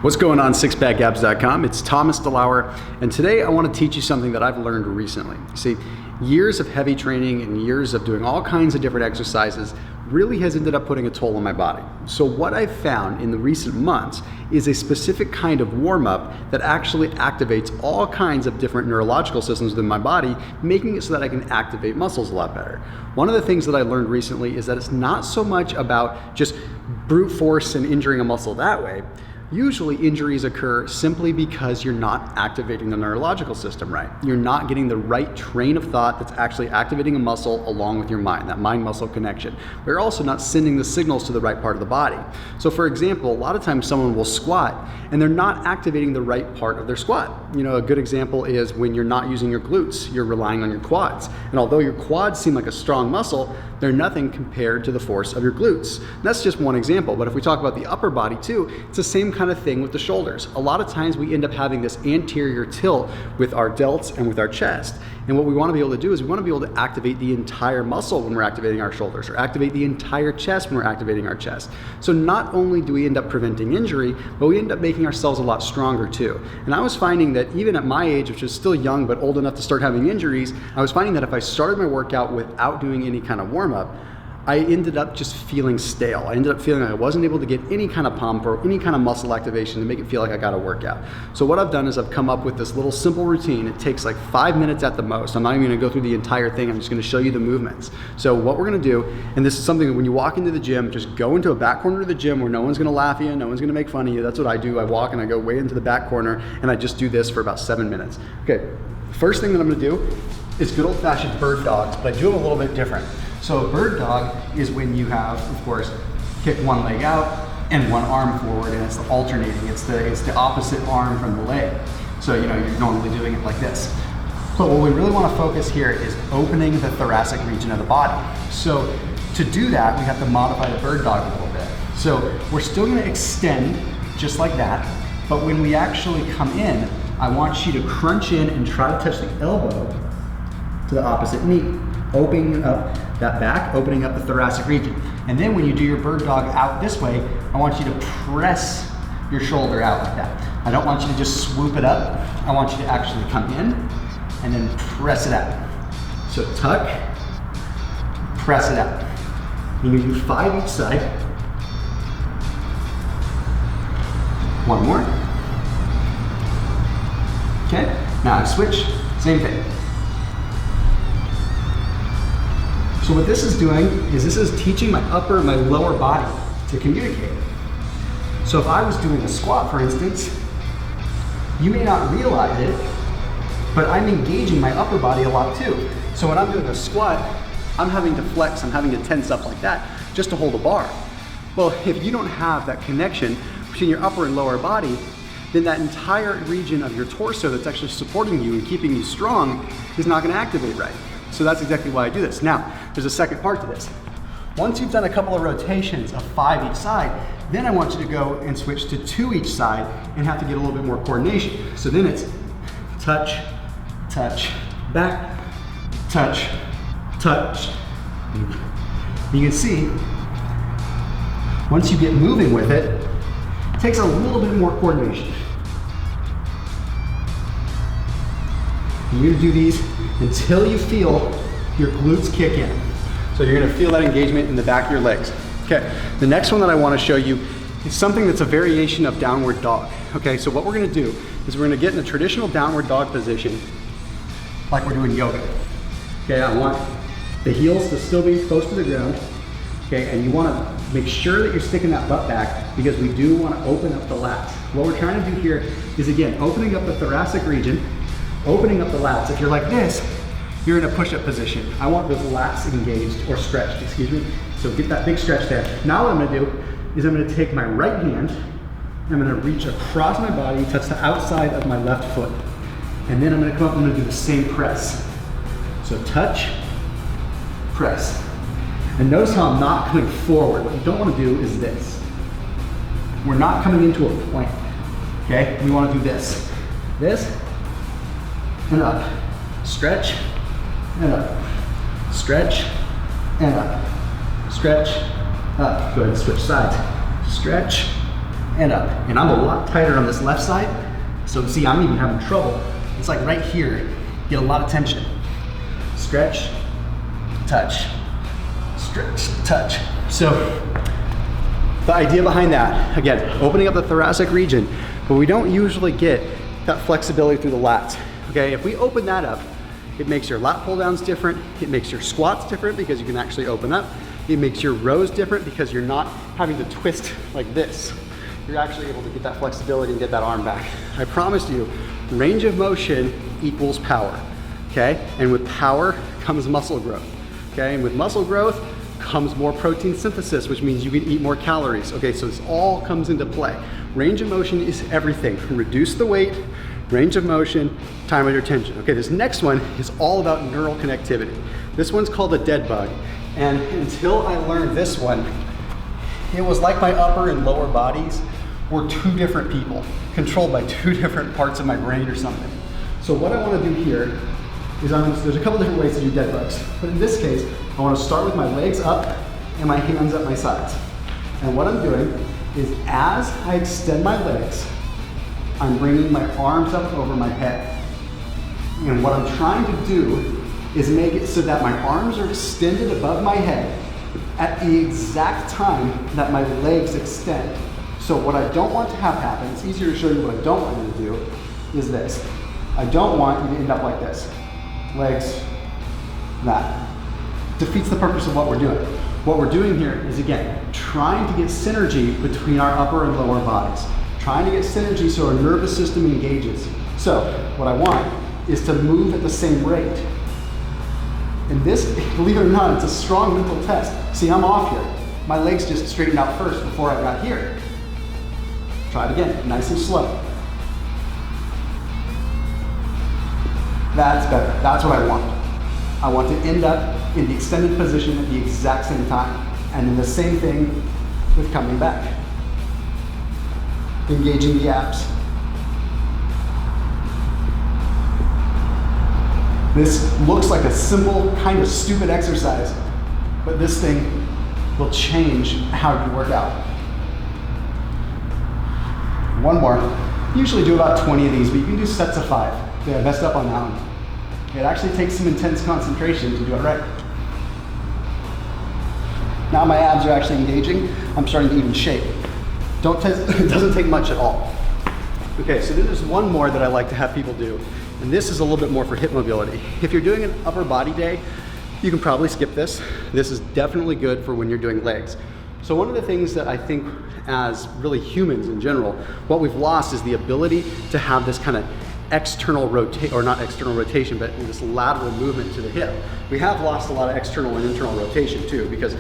What's going on, SixPackAbs.com? It's Thomas DeLauer, and today I want to teach you something that I've learned recently. See, years of heavy training and years of doing all kinds of different exercises really has ended up putting a toll on my body. So what I've found in the recent months is a specific kind of warm-up that actually activates all kinds of different neurological systems within my body, making it so that I can activate muscles a lot better. One of the things that I learned recently is that it's not so much about just brute force and injuring a muscle that way. Usually injuries occur simply because you're not activating the neurological system right. You're not getting the right train of thought that's actually activating a muscle along with your mind, that mind-muscle connection. We're also not sending the signals to the right part of the body. So for example, a lot of times someone will squat and they're not activating the right part of their squat. You know, a good example is when you're not using your glutes, you're relying on your quads. And although your quads seem like a strong muscle, they're nothing compared to the force of your glutes. And that's just one example, but if we talk about the upper body too, it's the same kind of thing with the shoulders. A lot of times we end up having this anterior tilt with our delts and with our chest. And what we want to be able to do is we want to be able to activate the entire muscle when we're activating our shoulders, or activate the entire chest when we're activating our chest. So not only do we end up preventing injury, but we end up making ourselves a lot stronger too. And I was finding that even at my age, which is still young but old enough to start having injuries, I was finding that if I started my workout without doing any kind of warm-up, I ended up just feeling stale. I ended up feeling like I wasn't able to get any kind of pump or any kind of muscle activation to make it feel like I got a workout. So what I've done is I've come up with this little simple routine. It takes like 5 minutes at the most. I'm not even gonna go through the entire thing. I'm just gonna show you the movements. So what we're gonna do, and this is something that when you walk into the gym, just go into a back corner of the gym where no one's gonna laugh at you, no one's gonna make fun of you. That's what I do. I walk and I go way into the back corner and I just do this for about 7 minutes. Okay, first thing that I'm gonna do is good old-fashioned bird dogs, but I do them a little bit different. So a bird dog is when you have, of course, kick one leg out and one arm forward, and it's the alternating. It's the opposite arm from the leg. So you know you're normally doing it like this. But what we really want to focus here is opening the thoracic region of the body. So to do that, we have to modify the bird dog a little bit. So we're still going to extend just like that, but when we actually come in, I want you to crunch in and try to touch the elbow to the opposite knee, opening up that back, opening up the thoracic region. And then when you do your bird dog out this way, I want you to press your shoulder out like that. I don't want you to just swoop it up. I want you to actually come in and then press it out. So tuck, press it out. You're gonna do 5 each side. One more. Okay, now I switch, same thing. So what this is doing is this is teaching my upper and my lower body to communicate. So if I was doing a squat, for instance, you may not realize it, but I'm engaging my upper body a lot too. So when I'm doing a squat, I'm having to flex, I'm having to tense up like that just to hold a bar. Well, if you don't have that connection between your upper and lower body, then that entire region of your torso that's actually supporting you and keeping you strong is not going to activate right. So that's exactly why I do this. Now, there's a second part to this. Once you've done a couple of rotations of 5 each side, then I want you to go and switch to 2 each side and have to get a little bit more coordination. So then it's touch, touch, back, touch, touch. You can see, once you get moving with it, it takes a little bit more coordination. You're gonna do these until you feel your glutes kick in. So you're gonna feel that engagement in the back of your legs. Okay, the next one that I wanna show you is something that's a variation of downward dog. Okay, so what we're gonna do is we're gonna get in a traditional downward dog position like we're doing yoga. Okay, I want the heels to still be close to the ground. Okay, and you wanna make sure that you're sticking that butt back because we do wanna open up the lats. What we're trying to do here is, again, opening up the thoracic region, opening up the lats. If you're like this, you're in a push-up position. I want those lats engaged, or stretched, excuse me. So get that big stretch there. Now what I'm gonna do is I'm gonna take my right hand, and I'm gonna reach across my body, touch the outside of my left foot. And then I'm gonna come up and I'm gonna do the same press. So touch, press. And notice how I'm not coming forward. What you don't wanna do is this. We're not coming into a plank, okay? We wanna do this. This, and up. Stretch, and up. Stretch, and up. Stretch, up. Go ahead and switch sides. Stretch, and up. And I'm a lot tighter on this left side. So see, I'm even having trouble. It's like right here, get a lot of tension. Stretch, touch, stretch, touch. So the idea behind that, again, opening up the thoracic region, but we don't usually get that flexibility through the lats. Okay, if we open that up, it makes your lat pull downs different. It makes your squats different because you can actually open up. It makes your rows different because you're not having to twist like this. You're actually able to get that flexibility and get that arm back. I promise you, range of motion equals power, okay? And with power comes muscle growth, okay? And with muscle growth comes more protein synthesis, which means you can eat more calories. Okay, so this all comes into play. Range of motion is everything. Reduce the weight, range of motion, time under tension. Okay, this next one is all about neural connectivity. This one's called a dead bug. And until I learned this one, it was like my upper and lower bodies were two different people, controlled by two different parts of my brain or something. So what I want to do here is there's a couple different ways to do dead bugs. But in this case, I want to start with my legs up and my hands up my sides. And what I'm doing is as I extend my legs, I'm bringing my arms up over my head. And what I'm trying to do is make it so that my arms are extended above my head at the exact time that my legs extend. So what I don't want to have happen, it's easier to show you what I don't want you to do, is this. I don't want you to end up like this. Legs, that. Defeats the purpose of what we're doing. What we're doing here is, again, trying to get synergy between our upper and lower bodies. Trying to get synergy so our nervous system engages. So what I want is to move at the same rate. And this, believe it or not, it's a strong mental test. See, I'm off here. My legs just straightened out first before I got here. Try it again, nice and slow. That's better, that's what I want. I want to end up in the extended position at the exact same time. And then the same thing with coming back. Engaging the abs. This looks like a simple, kind of stupid exercise, but this thing will change how you work out. One more. Usually do about 20 of these, but you can do sets of 5. Okay, I messed up on that one. It actually takes some intense concentration to do it right. Now my abs are actually engaging. I'm starting to even shake. It doesn't take much at all. Okay, so there's one more that I like to have people do, and this is a little bit more for hip mobility. If you're doing an upper body day, you can probably skip this. This is definitely good for when you're doing legs. So one of the things that I think as really humans in general, what we've lost is the ability to have this kind of external rotation, or not external rotation, but this lateral movement to the hip. We have lost a lot of external and internal rotation too, because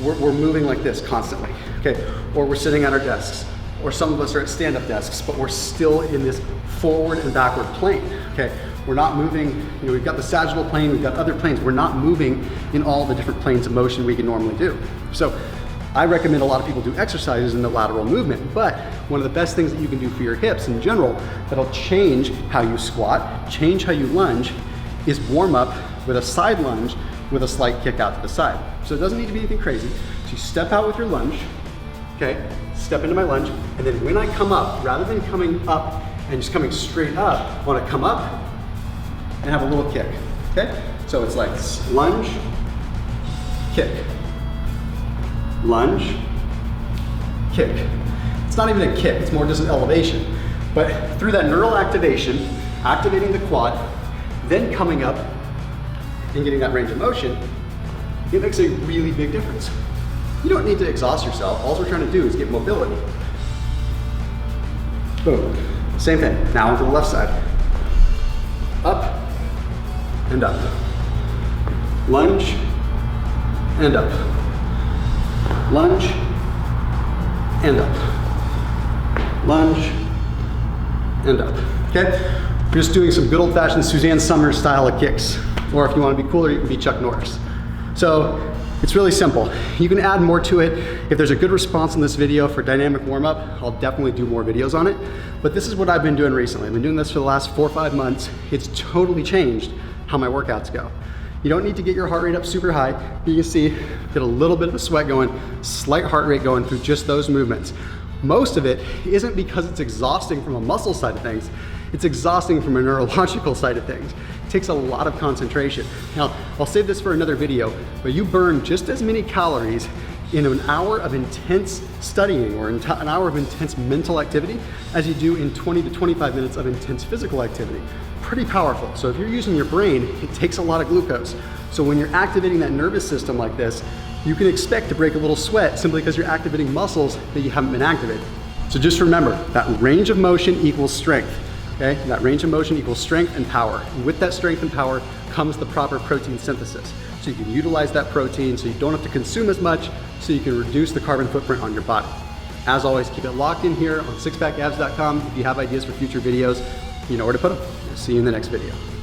we're moving like this constantly, okay? Or we're sitting at our desks, or some of us are at stand-up desks, but we're still in this forward and backward plane, okay? We're not moving, you know, we've got the sagittal plane, we've got other planes, we're not moving in all the different planes of motion we can normally do. So I recommend a lot of people do exercises in the lateral movement, but one of the best things that you can do for your hips in general that'll change how you squat, change how you lunge, is warm up with a side lunge with a slight kick out to the side. So it doesn't need to be anything crazy. So you step out with your lunge, okay? Step into my lunge, and then when I come up, rather than coming up and just coming straight up, I wanna come up and have a little kick, okay? So it's like lunge, kick. Lunge, kick. It's not even a kick, it's more just an elevation. But through that neural activation, activating the quad, then coming up and getting that range of motion, it makes a really big difference. You don't need to exhaust yourself. All we're trying to do is get mobility. Boom. Same thing. Now onto the left side. Up and up. Lunge and up. Lunge and up. Lunge and up. Okay? We're just doing some good old-fashioned Suzanne Summers style of kicks. Or if you want to be cooler, you can be Chuck Norris. So it's really simple. You can add more to it. If there's a good response in this video for dynamic warm-up, I'll definitely do more videos on it. But this is what I've been doing recently. I've been doing this for the last 4 or 5 months. It's totally changed how my workouts go. You don't need to get your heart rate up super high. You can see, get a little bit of a sweat going, slight heart rate going through just those movements. Most of it isn't because it's exhausting from a muscle side of things, it's exhausting from a neurological side of things. It takes a lot of concentration. Now, I'll save this for another video, but you burn just as many calories in an hour of intense studying or an hour of intense mental activity as you do in 20 to 25 minutes of intense physical activity. Pretty powerful. So if you're using your brain, it takes a lot of glucose. So when you're activating that nervous system like this, you can expect to break a little sweat simply because you're activating muscles that you haven't been activated. So just remember, that range of motion equals strength. Okay? That range of motion equals strength and power. And with that strength and power comes the proper protein synthesis. So you can utilize that protein so you don't have to consume as much, so you can reduce the carbon footprint on your body. As always, keep it locked in here on SixPackAbs.com. If you have ideas for future videos, you know where to put them. See you in the next video.